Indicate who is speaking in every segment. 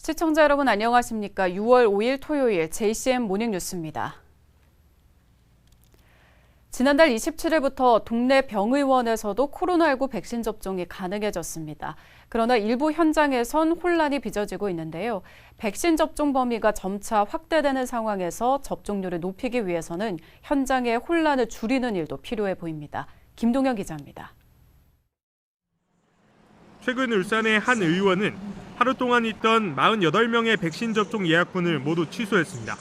Speaker 1: 시청자 여러분 안녕하십니까? 6월 5일 토요일 JCM 모닝뉴스입니다. 지난달 27일부터 동네 병의원에서도 코로나19 백신 접종이 가능해졌습니다. 그러나 일부 현장에선 혼란이 빚어지고 있는데요. 백신 접종 범위가 점차 확대되는 상황에서 접종률을 높이기 위해서는 현장의 혼란을 줄이는 일도 필요해 보입니다. 김동현 기자입니다.
Speaker 2: 최근 울산의 한 의원은 하루 동안 있던 48명의 백신 접종 예약분을 모두 취소했습니다.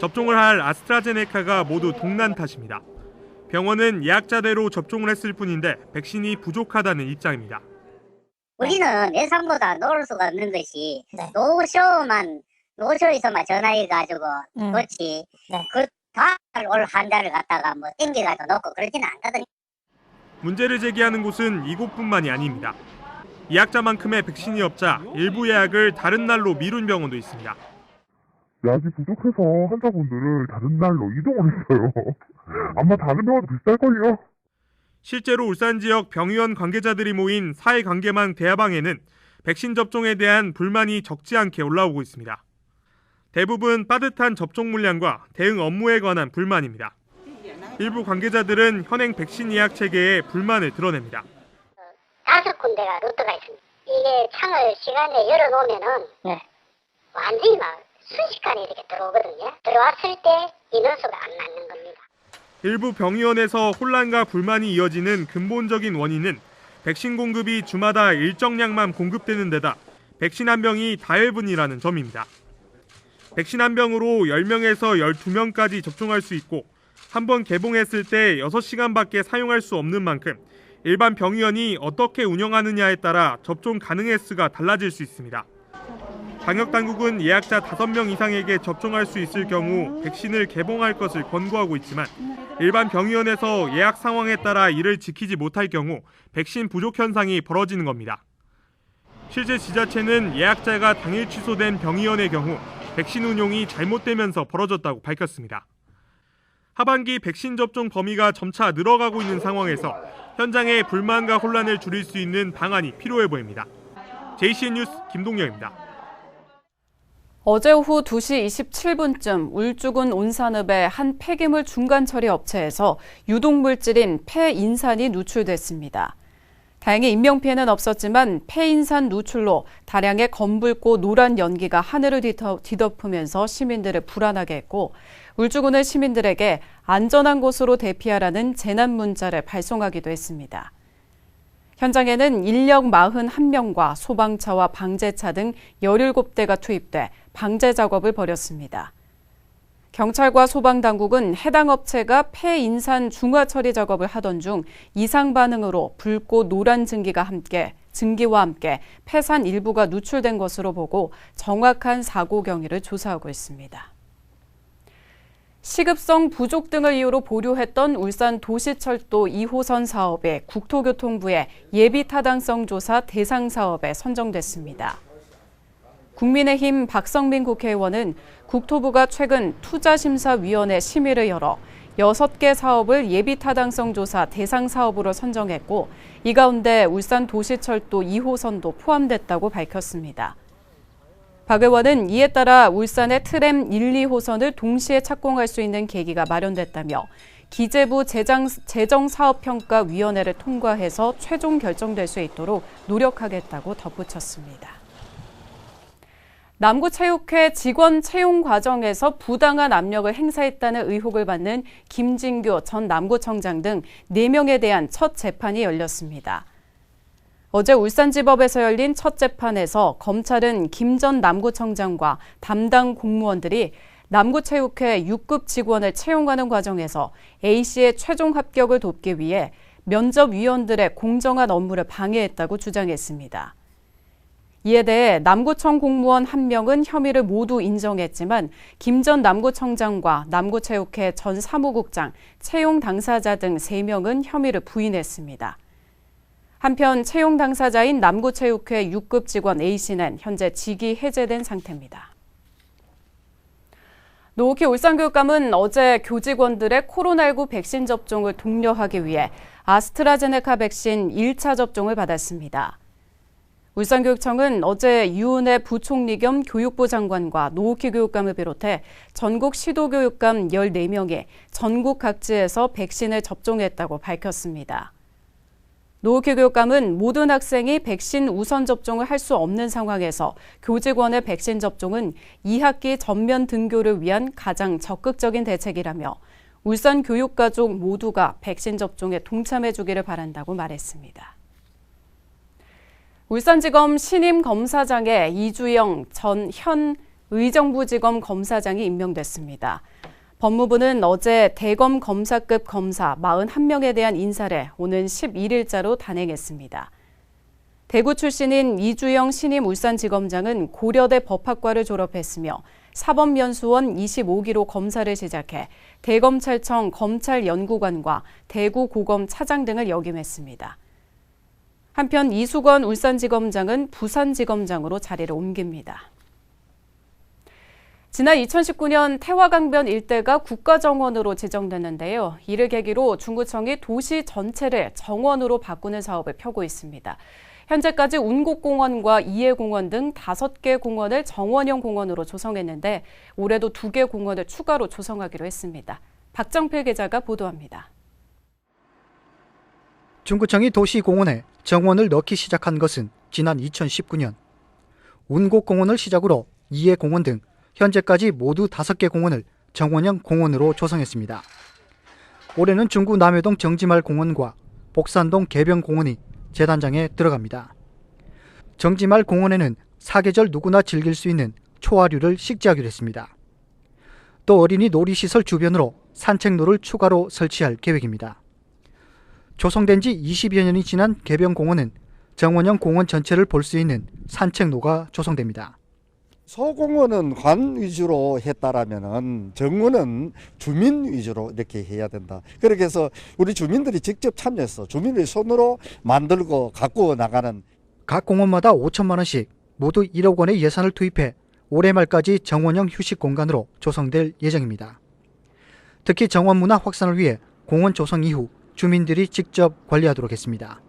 Speaker 2: 접종을 할 아스트라제네카가 모두 동난 탓입니다. 병원은 예약자대로 접종을 했을 뿐인데 백신이 부족하다는 입장입니다.
Speaker 3: 우리는 예상보다 놓을 수가 없는 것이 노쇼에서만 전화해가지고 그렇지 그 다음 올 환자를 갖다가 뭐 땡겨가지고 놓고 그러지는 않거든요.
Speaker 2: 문제를 제기하는 곳은 이곳뿐만이 아닙니다. 예약자만큼의 백신이 없자 일부 예약을 다른 날로 미룬 병원도 있습니다.
Speaker 4: 예약이 부족해서 환자분들을 다른 날로 이동을 했어요. 아마 다른 병원도 비쌀걸요.
Speaker 2: 실제로 울산 지역 병의원 관계자들이 모인 사회관계망 대화방에는 백신 접종에 대한 불만이 적지 않게 올라오고 있습니다. 대부분 빠듯한 접종 물량과 대응 업무에 관한 불만입니다. 일부 관계자들은 현행 백신 예약 체계에 불만을 드러냅니다.
Speaker 3: 5군데가 루트가 있습니다. 이게 창을 시간에 열어놓으면은 완전히 막 순식간에 이렇게 들어오거든요. 들어왔을 때 인원수가 안 맞는 겁니다.
Speaker 2: 일부 병의원에서 혼란과 불만이 이어지는 근본적인 원인은 백신 공급이 주마다 일정량만 공급되는 데다 백신 한 병이 다회분이라는 점입니다. 백신 한 병으로 10명에서 12명까지 접종할 수 있고 한 번 개봉했을 때 6시간밖에 사용할 수 없는 만큼 일반 병의원이 어떻게 운영하느냐에 따라 접종 가능 횟수가 달라질 수 있습니다. 방역당국은 예약자 5명 이상에게 접종할 수 있을 경우 백신을 개봉할 것을 권고하고 있지만 일반 병의원에서 예약 상황에 따라 이를 지키지 못할 경우 백신 부족 현상이 벌어지는 겁니다. 실제 지자체는 예약자가 당일 취소된 병의원의 경우 백신 운용이 잘못되면서 벌어졌다고 밝혔습니다. 하반기 백신 접종 범위가 점차 늘어가고 있는 상황에서 현장의 불만과 혼란을 줄일 수 있는 방안이 필요해 보입니다. JCN 뉴스 김동영입니다.
Speaker 1: 어제 오후 2시 27분쯤 울주군 온산읍의 한 폐기물 중간 처리 업체에서 유독물질인 폐인산이 누출됐습니다. 다행히 인명피해는 없었지만 폐인산 누출로 다량의 검붉고 노란 연기가 하늘을 뒤덮으면서 시민들을 불안하게 했고 울주군은 시민들에게 안전한 곳으로 대피하라는 재난 문자를 발송하기도 했습니다. 현장에는 인력 41명과 소방차와 방제차 등 17대가 투입돼 방제 작업을 벌였습니다. 경찰과 소방당국은 해당 업체가 폐인산 중화 처리 작업을 하던 중 이상 반응으로 붉고 노란 증기와 함께 폐산 일부가 누출된 것으로 보고 정확한 사고 경위를 조사하고 있습니다. 시급성 부족 등을 이유로 보류했던 울산 도시철도 2호선 사업이 국토교통부의 예비타당성 조사 대상 사업에 선정됐습니다. 국민의힘 박성민 국회의원은 국토부가 최근 투자심사위원회 심의를 열어 6개 사업을 예비타당성 조사 대상 사업으로 선정했고 이 가운데 울산 도시철도 2호선도 포함됐다고 밝혔습니다. 박 의원은 이에 따라 울산의 트램 1, 2호선을 동시에 착공할 수 있는 계기가 마련됐다며 기재부 재정사업평가위원회를 통과해서 최종 결정될 수 있도록 노력하겠다고 덧붙였습니다. 남구체육회 직원 채용 과정에서 부당한 압력을 행사했다는 의혹을 받는 김진규 전 남구청장 등 4명에 대한 첫 재판이 열렸습니다. 어제 울산지법에서 열린 첫 재판에서 검찰은 김 전 남구청장과 담당 공무원들이 남구체육회 6급 직원을 채용하는 과정에서 A씨의 최종 합격을 돕기 위해 면접위원들의 공정한 업무를 방해했다고 주장했습니다. 이에 대해 남구청 공무원 1명은 혐의를 모두 인정했지만 김 전 남구청장과 남구체육회 전 사무국장, 채용 당사자 등 3명은 혐의를 부인했습니다. 한편 채용 당사자인 남구체육회 6급 직원 A씨는 현재 직위 해제된 상태입니다. 노옥희 울산교육감은 어제 교직원들의 코로나19 백신 접종을 독려하기 위해 아스트라제네카 백신 1차 접종을 받았습니다. 울산교육청은 어제 유은혜 부총리 겸 교육부 장관과 노욱희 교육감을 비롯해 전국 시도교육감 14명이 전국 각지에서 백신을 접종했다고 밝혔습니다. 노욱희 교육감은 모든 학생이 백신 우선 접종을 할 수 없는 상황에서 교직원의 백신 접종은 2학기 전면 등교를 위한 가장 적극적인 대책이라며 울산 교육가족 모두가 백신 접종에 동참해주기를 바란다고 말했습니다. 울산지검 신임검사장에 이주영 전 현 의정부지검 검사장이 임명됐습니다. 법무부는 어제 대검 검사급 검사 41명에 대한 인사를 오는 11일자로 단행했습니다. 대구 출신인 이주영 신임 울산지검장은 고려대 법학과를 졸업했으며 사법연수원 25기로 검사를 시작해 대검찰청 검찰연구관과 대구고검 차장 등을 역임했습니다. 한편 이수건 울산지검장은 부산지검장으로 자리를 옮깁니다. 지난 2019년 태화강변 일대가 국가정원으로 지정됐는데요. 이를 계기로 중구청이 도시 전체를 정원으로 바꾸는 사업을 펴고 있습니다. 현재까지 운곡공원과 이해공원 등 5개 공원을 정원형 공원으로 조성했는데 올해도 2개 공원을 추가로 조성하기로 했습니다. 박정필 기자가 보도합니다.
Speaker 5: 중구청이 도시공원에 정원을 넣기 시작한 것은 지난 2019년. 운곡공원을 시작으로 이해공원 등 현재까지 모두 5개 공원을 정원형 공원으로 조성했습니다. 올해는 중구 남해동 정지말 공원과 복산동 개병공원이 재단장에 들어갑니다. 정지말 공원에는 사계절 누구나 즐길 수 있는 초하류를 식재하기로 했습니다. 또 어린이 놀이시설 주변으로 산책로를 추가로 설치할 계획입니다. 조성된 지 20여 년이 지난 개병공원은 정원형 공원 전체를 볼 수 있는 산책로가 조성됩니다.
Speaker 6: 소공원은 관 위주로 했다라면은 정원은 주민 위주로 이렇게 해야 된다. 그렇게 해서 우리 주민들이 직접 참여해서 주민의 손으로 만들고 갖고 나가는.
Speaker 5: 각 공원마다 5천만 원씩 모두 1억 원의 예산을 투입해 올해 말까지 정원형 휴식 공간으로 조성될 예정입니다. 특히 정원 문화 확산을 위해 공원 조성 이후 주민들이 직접 관리하도록 했습니다.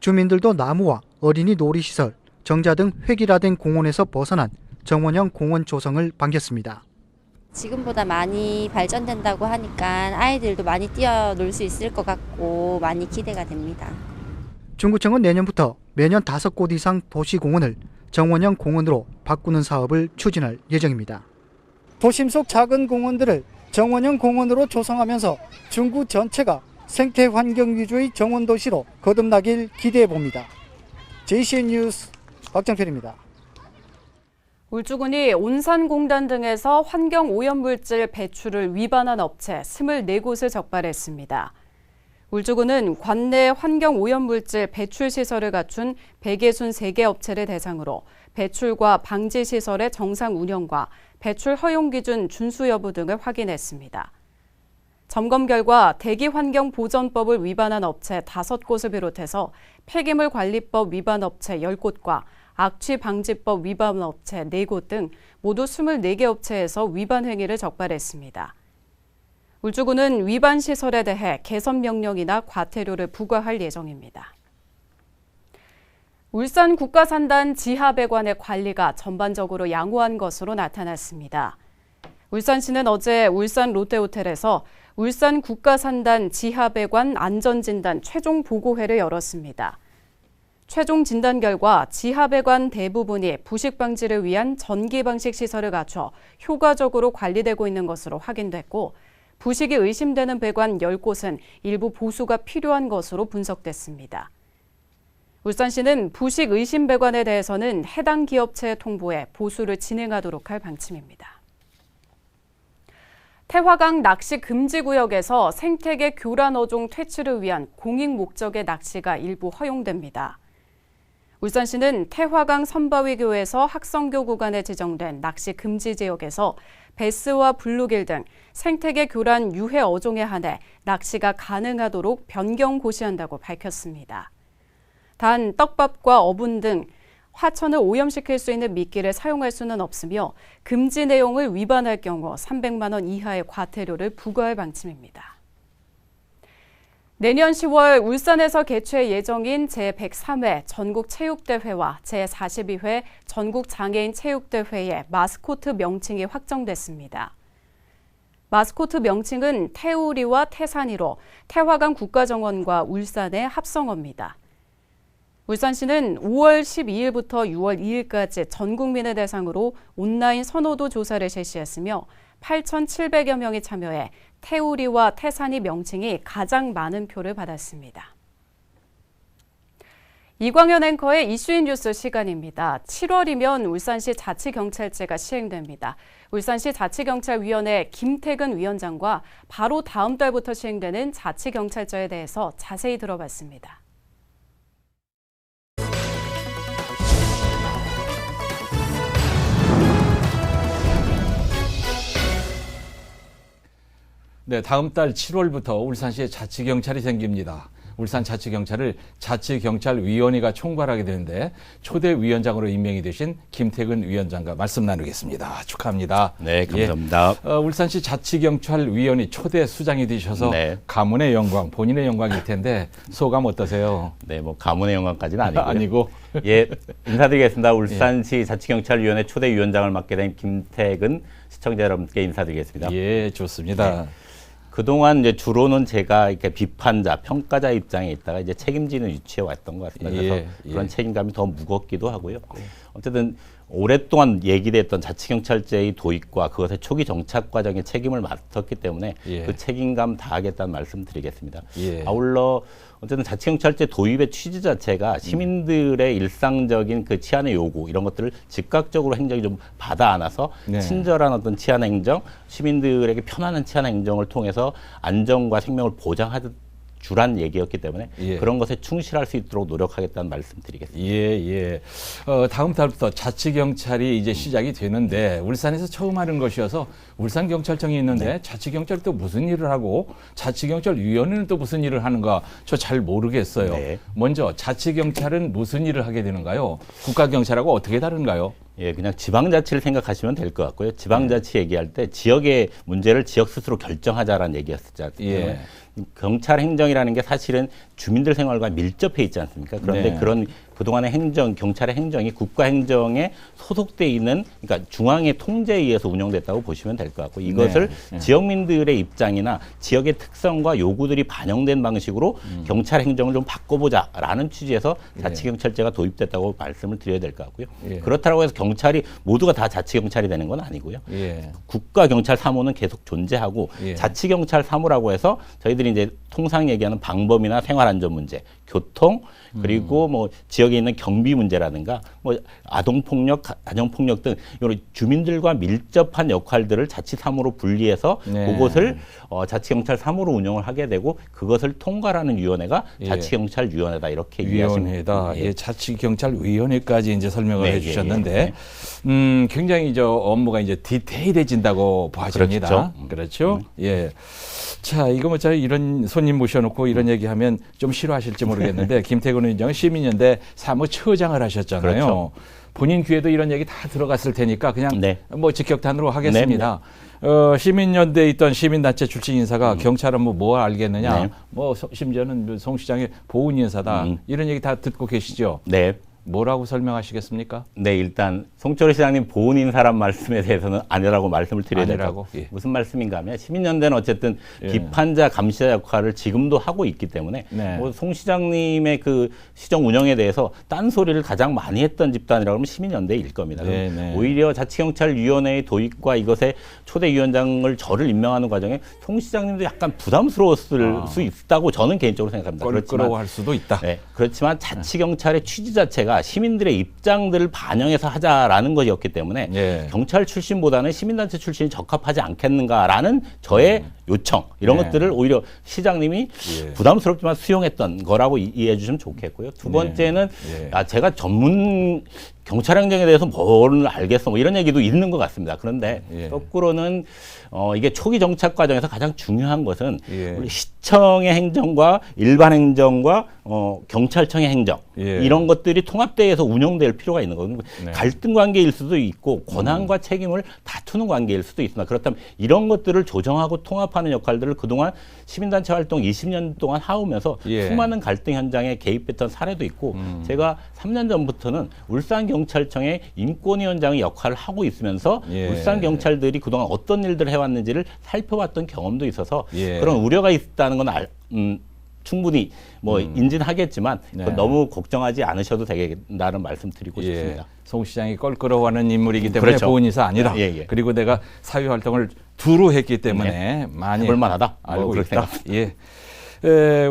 Speaker 5: 주민들도 나무와 어린이 놀이시설, 정자 등 획일화된 공원에서 벗어난 정원형 공원 조성을 반겼습니다.
Speaker 7: 지금보다 많이 발전된다고 하니까 아이들도 많이 뛰어놀 수 있을 것 같고 많이 기대가 됩니다.
Speaker 5: 중구청은 내년부터 매년 5곳 이상 도시공원을 정원형 공원으로 바꾸는 사업을 추진할 예정입니다. 도심 속 작은 공원들을 정원형 공원으로 조성하면서 중구 전체가 생태 환경 위주의 정원 도시로 거듭나길 기대해 봅니다. JCN 뉴스 박정필입니다.
Speaker 1: 울주군이 온산공단 등에서 환경오염물질 배출을 위반한 업체 24곳을 적발했습니다. 울주군은 관내 환경오염물질 배출시설을 갖춘 163개 업체를 대상으로 배출과 방지시설의 정상 운영과 배출 허용기준 준수 여부 등을 확인했습니다. 점검 결과 대기환경보전법을 위반한 업체 5곳을 비롯해서 폐기물관리법 위반 업체 10곳과 악취방지법 위반 업체 4곳 등 모두 24개 업체에서 위반 행위를 적발했습니다. 울주군은 위반 시설에 대해 개선 명령이나 과태료를 부과할 예정입니다. 울산 국가산단 지하배관의 관리가 전반적으로 양호한 것으로 나타났습니다. 울산시는 어제 울산 롯데호텔에서 울산 국가산단 지하배관 안전진단 최종 보고회를 열었습니다. 최종 진단 결과 지하배관 대부분이 부식 방지를 위한 전기 방식 시설을 갖춰 효과적으로 관리되고 있는 것으로 확인됐고 부식이 의심되는 배관 10곳은 일부 보수가 필요한 것으로 분석됐습니다. 울산시는 부식 의심 배관에 대해서는 해당 기업체에 통보해 보수를 진행하도록 할 방침입니다. 태화강 낚시 금지 구역에서 생태계 교란 어종 퇴치를 위한 공익 목적의 낚시가 일부 허용됩니다. 울산시는 태화강 선바위교에서 학성교 구간에 지정된 낚시 금지 지역에서 베스와 블루길 등 생태계 교란 유해 어종에 한해 낚시가 가능하도록 변경 고시한다고 밝혔습니다. 단 떡밥과 어분 등 화천을 오염시킬 수 있는 미끼를 사용할 수는 없으며 금지 내용을 위반할 경우 300만 원 이하의 과태료를 부과할 방침입니다. 내년 10월 울산에서 개최 예정인 제103회 전국체육대회와 제42회 전국장애인 체육대회의 마스코트 명칭이 확정됐습니다. 마스코트 명칭은 태우리와 태산이로 태화강 국가정원과 울산의 합성어입니다. 울산시는 5월 12일부터 6월 2일까지 전 국민을 대상으로 온라인 선호도 조사를 실시했으며 8,700여 명이 참여해 태우리와 태산이 명칭이 가장 많은 표를 받았습니다. 이광현 앵커의 이슈인 뉴스 시간입니다. 7월이면 울산시 자치경찰제가 시행됩니다. 울산시 자치경찰위원회 김태근 위원장과 바로 다음 달부터 시행되는 자치경찰제에 대해서 자세히 들어봤습니다.
Speaker 8: 네, 다음 달 7월부터 울산시에 자치경찰이 생깁니다. 울산 자치경찰을 자치경찰위원회가 총괄하게 되는데 초대 위원장으로 임명이 되신 김태근 위원장과 말씀 나누겠습니다. 축하합니다.
Speaker 9: 네, 감사합니다.
Speaker 8: 예, 울산시 자치경찰위원회 초대 수장이 되셔서
Speaker 9: 네.
Speaker 8: 가문의 영광, 본인의 영광일 텐데 소감 어떠세요?
Speaker 9: 네, 뭐 가문의 영광까지는 아니고요.
Speaker 8: 아니고.
Speaker 9: 예, 인사드리겠습니다. 울산시 자치경찰위원회 초대 위원장을 맡게 된 김태근 시청자 여러분께 인사드리겠습니다.
Speaker 8: 예, 좋습니다.
Speaker 9: 네. 그동안 이제 주로는 제가 이렇게 비판자, 평가자 입장에 있다가 이제 책임지는 위치에 왔던 것 같습니다. 그래서 그런 책임감이 더 무겁기도 하고요. 어쨌든 오랫동안 얘기됐던 자치경찰제의 도입과 그것의 초기 정착 과정의 책임을 맡았기 때문에 그 책임감 다하겠다는 말씀 드리겠습니다. 아울러 어쨌든 자치경찰제 도입의 취지 자체가 시민들의 일상적인 그 치안의 요구 이런 것들을 즉각적으로 행정이 좀 받아 안아서 친절한 어떤 치안 행정, 시민들에게 편안한 치안 행정을 통해서 안전과 생명을 보장하듯 주란 얘기였기 때문에 그런 것에 충실할 수 있도록 노력하겠다는 말씀드리겠습니다.
Speaker 8: 다음 달부터 자치경찰이 이제 시작이 되는데 울산에서 처음 하는 것이어서 울산경찰청이 있는데 자치경찰이 또 무슨 일을 하고 자치경찰위원회는 또 무슨 일을 하는가 저 잘 모르겠어요. 먼저 자치경찰은 무슨 일을 하게 되는가요? 국가경찰하고 어떻게 다른가요?
Speaker 9: 예, 그냥 지방자치를 생각하시면 될 것 같고요. 지방자치 얘기할 때 지역의 문제를 지역 스스로 결정하자라는 얘기였었잖아요. 경찰 행정이라는 게 사실은 주민들 생활과 밀접해 있지 않습니까? 그런데 그런 그동안의 행정, 경찰의 행정이 국가 행정에 소속돼 있는, 그러니까 중앙의 통제에 의해서 운영됐다고 보시면 될 것 같고 이것을 지역민들의 입장이나 지역의 특성과 요구들이 반영된 방식으로 경찰 행정을 좀 바꿔보자라는 취지에서 자치경찰제가 도입됐다고 말씀을 드려야 될 것 같고요. 그렇다고 해서 경찰이 모두가 다 자치경찰이 되는 건 아니고요. 국가경찰 3호는 계속 존재하고 자치경찰 3호라고 해서 저희들이 이제 통상 얘기하는 방범이나 생활안전 문제, 교통, 그리고 뭐 지역에 있는 경비 문제라든가 뭐 아동폭력, 가정폭력 등 이런 주민들과 밀접한 역할들을 자치 3호로 분리해서 그것을 자치경찰 3호로 운영을 하게 되고 그것을 통과하는 위원회가 자치경찰위원회다 이렇게 이해하시면
Speaker 8: 위원회다. 자치경찰위원회까지 이제 설명을 해주셨는데 굉장히 저 업무가 이제 디테일해진다고 봐집니다. 그렇죠? 자, 이거 뭐 저 이런 손님 모셔놓고 이런 얘기하면 좀 싫어하실지 모르겠는데 김태근 위원장은 시민연대 사무처장을 하셨잖아요. 본인 귀에도 이런 얘기 다 들어갔을 테니까 그냥 뭐 직격탄으로 하겠습니다. 시민연대에 있던 시민단체 출신 인사가 경찰 업무 뭐 알겠느냐. 뭐 심지어는 송 시장의 보훈 인사다. 이런 얘기 다 듣고 계시죠? 뭐라고 설명하시겠습니까?
Speaker 9: 네, 일단 송철호 시장님 보훈 인사란 말씀에 대해서는 아니라고 말씀을 드려야 되고 무슨 말씀인가 하면 시민연대는 어쨌든 비판자, 감시자 역할을 지금도 하고 있기 때문에 뭐 송 시장님의 그 시정 운영에 대해서 딴소리를 가장 많이 했던 집단이라고 하면 시민연대일 겁니다. 오히려 자치경찰위원회의 도입과 이것에 초대위원장을 저를 임명하는 과정에 송 시장님도 약간 부담스러웠을 수 있다고 저는 개인적으로 생각합니다.
Speaker 8: 껄끄러워할 수도 있다.
Speaker 9: 그렇지만 자치경찰의 취지 자체가 시민들의 입장들을 반영해서 하자라는 것이었기 때문에 경찰 출신보다는 시민단체 출신이 적합하지 않겠는가라는 저의 요청 이런 것들을 오히려 시장님이 부담스럽지만 수용했던 거라고 이해해 주시면 좋겠고요. 두 번째는 제가 전문 경찰 행정에 대해서 뭘 알겠어 뭐 이런 얘기도 있는 것 같습니다. 그런데 거꾸로는 이게 초기 정착 과정에서 가장 중요한 것은 우리 시청의 행정과 일반 행정과 경찰청의 행정 이런 것들이 통합돼서 운영될 필요가 있는 거거든요. 갈등 관계일 수도 있고 권한과 책임을 다투는 관계일 수도 있습니다. 그렇다면 이런 것들을 조정하고 통합하는 통합하는 역할들을 그동안 시민단체 활동 20년 동안 하오면서 수많은 갈등 현장에 개입했던 사례도 있고 제가 3년 전부터는 울산경찰청의 인권위원장의 역할을 하고 있으면서 울산 경찰들이 그동안 어떤 일들을 해왔는지를 살펴봤던 경험도 있어서 그런 우려가 있다는 건 충분히 뭐 인지하겠지만 너무 걱정하지 않으셔도 되겠다는 말씀드리고 싶습니다.
Speaker 8: 송 시장이 껄끄러워하는 인물이기 때문에
Speaker 9: 그렇죠.
Speaker 8: 보은이사 아니라 그리고 내가 사회활동을 두루 했기 때문에 많이
Speaker 9: 해볼만하다.
Speaker 8: 알고 있다.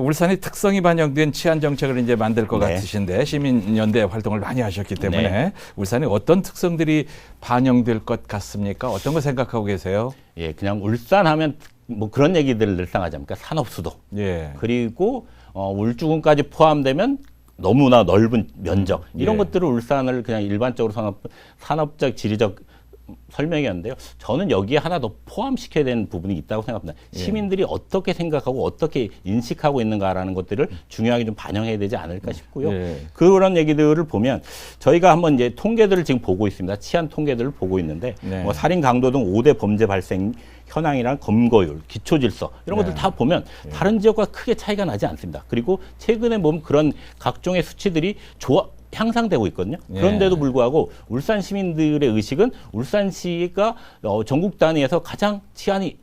Speaker 8: 울산의 특성이 반영된 치안 정책을 이제 만들 것 같으신데 시민연대 활동을 많이 하셨기 때문에 울산에 어떤 특성들이 반영될 것 같습니까? 어떤 거 생각하고 계세요?
Speaker 9: 그냥 울산 하면 뭐 그런 얘기들을 늘상 하지 않습니까? 산업수도. 그리고 울주군까지 포함되면 너무나 넓은 면적. 이런 것들을 울산을 그냥 일반적으로 산업적, 지리적 설명이었는데요. 저는 여기에 하나 더 포함시켜야 되는 부분이 있다고 생각합니다. 시민들이 어떻게 생각하고 어떻게 인식하고 있는가라는 것들을 중요하게 좀 반영해야 되지 않을까 싶고요. 그런 얘기들을 보면 저희가 한번 이제 통계들을 지금 보고 있습니다. 치안 통계들을 보고 있는데 뭐 살인, 강도 등 5대 범죄 발생 현황이랑 검거율, 기초질서 이런 것들 다 보면 다른 지역과 크게 차이가 나지 않습니다. 그리고 최근에 보면 그런 각종의 수치들이 향상되고 있거든요. 그런데도 불구하고 울산 시민들의 의식은 울산시가 전국 단위에서 가장 치안이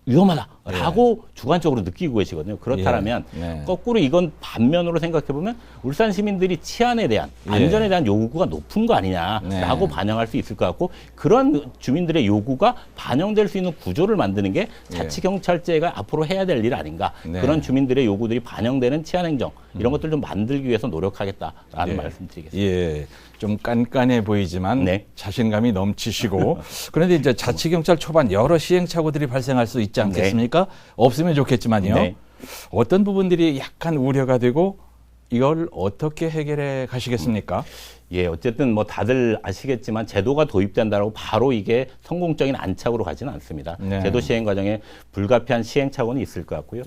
Speaker 9: 위험하다라고 주관적으로 느끼고 계시거든요. 그렇다면 거꾸로 이건 반면으로 생각해보면 울산 시민들이 치안에 대한 안전에 대한 요구가 높은 거 아니냐라고 반영할 수 있을 것 같고 그런 주민들의 요구가 반영될 수 있는 구조를 만드는 게 자치경찰제가 앞으로 해야 될 일 아닌가. 그런 주민들의 요구들이 반영되는 치안행정 이런 것들 좀 만들기 위해서 노력하겠다라는 말씀드리겠습니다.
Speaker 8: 좀 깐깐해 보이지만 자신감이 넘치시고 그런데 이제 자치경찰 초반 여러 시행착오들이 발생할 수 있지 않겠습니까? 없으면 좋겠지만요. 어떤 부분들이 약간 우려가 되고 이걸 어떻게 해결해 가시겠습니까?
Speaker 9: 어쨌든 뭐 다들 아시겠지만 제도가 도입된다고 바로 이게 성공적인 안착으로 가지는 않습니다. 제도 시행 과정에 불가피한 시행착오는 있을 것 같고요.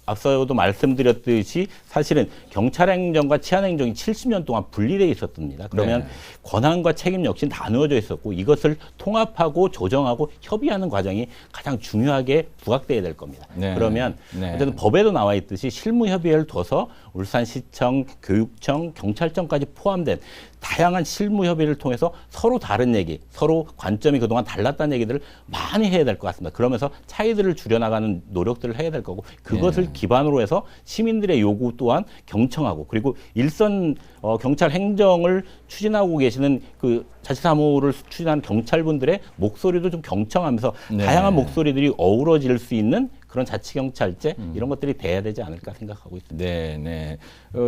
Speaker 9: 앞서도 말씀드렸듯이 사실은 경찰행정과 치안행정이 70년 동안 분리되어 있었습니다. 그러면 권한과 책임 역시 나누어져 있었고 이것을 통합하고 조정하고 협의하는 과정이 가장 중요하게 부각돼야 될 겁니다. 그러면 어쨌든 법에도 나와 있듯이 실무협의회를 둬서 울산시청, 교육청, 경찰청까지 포함된 다양한 실무 협의를 통해서 서로 다른 얘기, 서로 관점이 그동안 달랐다는 얘기들을 많이 해야 될 것 같습니다. 그러면서 차이들을 줄여나가는 노력들을 해야 될 거고 그것을 기반으로 해서 시민들의 요구 또한 경청하고 그리고 일선 경찰 행정을 추진하고 계시는 그 자치사무를 추진하는 경찰분들의 목소리도 좀 경청하면서 다양한 목소리들이 어우러질 수 있는 그런 자치경찰제 이런 것들이 돼야 되지 않을까 생각하고 있습니다.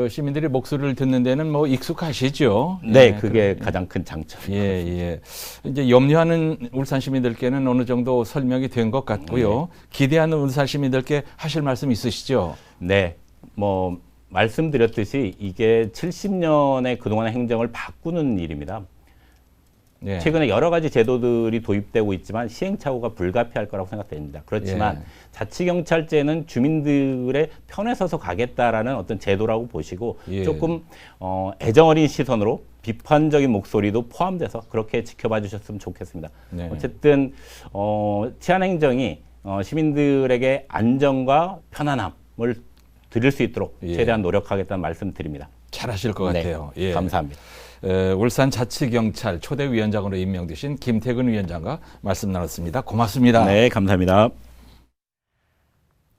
Speaker 8: 시민들이 목소리를 듣는 데는 뭐 익숙하시죠?
Speaker 9: 그게 가장 큰 장점입니다.
Speaker 8: 이제 염려하는 울산 시민들께는 어느 정도 설명이 된 것 같고요. 기대하는 울산 시민들께 하실 말씀 있으시죠?
Speaker 9: 뭐 말씀드렸듯이 이게 70년의 그동안의 행정을 바꾸는 일입니다. 최근에 여러 가지 제도들이 도입되고 있지만 시행착오가 불가피할 거라고 생각됩니다. 그렇지만 자치경찰제는 주민들의 편에 서서 가겠다라는 어떤 제도라고 보시고 조금 애정어린 시선으로 비판적인 목소리도 포함돼서 그렇게 지켜봐 주셨으면 좋겠습니다. 어쨌든 치안행정이 시민들에게 안전과 편안함을 드릴 수 있도록 최대한 노력하겠다는 말씀드립니다.
Speaker 8: 잘하실 것 같아요.
Speaker 9: 감사합니다.
Speaker 8: 울산 자치경찰 초대위원장으로 임명되신 김태근 위원장과 말씀 나눴습니다. 고맙습니다.
Speaker 9: 감사합니다.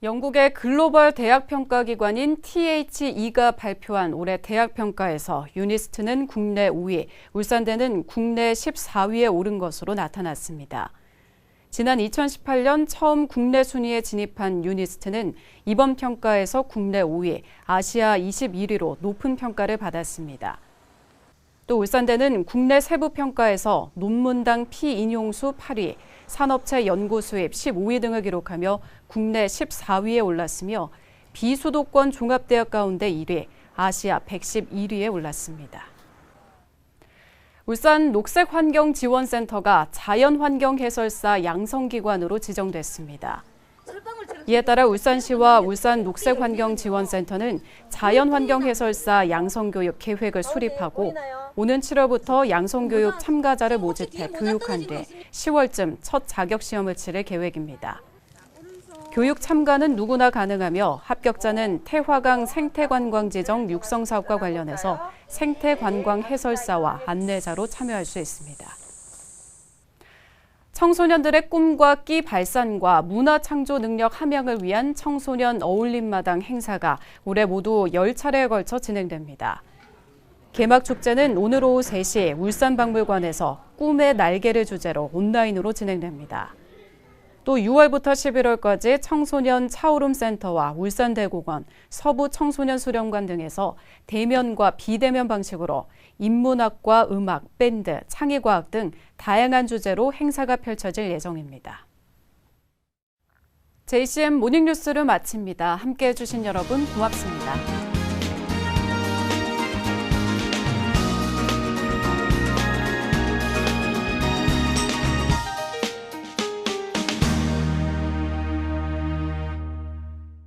Speaker 1: 영국의 글로벌 대학평가기관인 THE가 발표한 올해 대학평가에서 유니스트는 국내 5위, 울산대는 국내 14위에 오른 것으로 나타났습니다. 지난 2018년 처음 국내 순위에 진입한 유니스트는 이번 평가에서 국내 5위, 아시아 21위로 높은 평가를 받았습니다. 또 울산대는 국내 세부 평가에서 논문당 피인용수 8위, 산업체 연구 수입 15위 등을 기록하며 국내 14위에 올랐으며 비수도권 종합대학 가운데 1위, 아시아 111위에 올랐습니다. 울산 녹색환경지원센터가 자연환경해설사 양성기관으로 지정됐습니다. 이에 따라 울산시와 울산 녹색환경지원센터는 자연환경해설사 양성교육 계획을 수립하고 오는 7월부터 양성교육 참가자를 모집해 교육한 뒤 10월쯤 첫 자격시험을 치를 계획입니다. 교육 참가는 누구나 가능하며 합격자는 태화강 생태관광지정 육성사업과 관련해서 생태관광 해설사와 안내자로 참여할 수 있습니다. 청소년들의 꿈과 끼 발산과 문화 창조 능력 함양을 위한 청소년 어울림마당 행사가 올해 모두 10차례에 걸쳐 진행됩니다. 개막 축제는 오늘 오후 3시 울산박물관에서 꿈의 날개를 주제로 온라인으로 진행됩니다. 또 6월부터 11월까지 청소년 차오름센터와 울산대공원, 서부청소년수련관 등에서 대면과 비대면 방식으로 인문학과 음악, 밴드, 창의과학 등 다양한 주제로 행사가 펼쳐질 예정입니다. JCM 모닝뉴스를 마칩니다. 함께해 주신 여러분 고맙습니다.